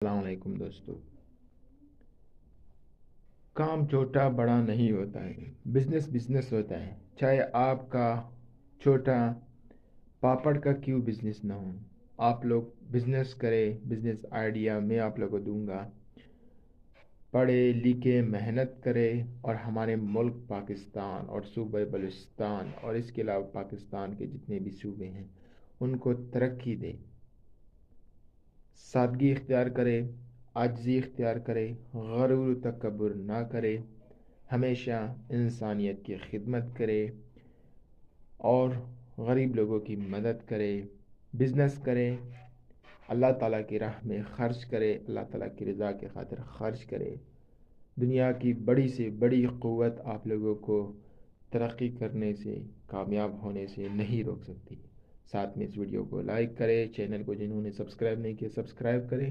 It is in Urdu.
السلام علیکم دوستو۔ کام چھوٹا بڑا نہیں ہوتا ہے، بزنس بزنس ہوتا ہے، چاہے آپ کا چھوٹا پاپڑ کا کیوں بزنس نہ ہو۔ آپ لوگ بزنس کرے، بزنس آئیڈیا میں آپ لوگوں کو دوں گا۔ پڑھے لکھے محنت کرے اور ہمارے ملک پاکستان اور صوبہ بلوچستان اور اس کے علاوہ پاکستان کے جتنے بھی صوبے ہیں ان کو ترقی دے، سادگی اختیار کرے، عاجزی اختیار کرے، غرور و تکبر نہ کرے، ہمیشہ انسانیت کی خدمت کرے اور غریب لوگوں کی مدد کرے، بزنس کرے، اللہ تعالیٰ کی راہ میں خرچ کرے، اللہ تعالیٰ کی رضا کے خاطر خرچ کرے۔ دنیا کی بڑی سے بڑی قوت آپ لوگوں کو ترقی کرنے سے، کامیاب ہونے سے نہیں روک سکتی۔ ساتھ میں اس ویڈیو کو لائک کرے، چینل کو جنہوں نے سبسکرائب نہیں کیا سبسکرائب کرے۔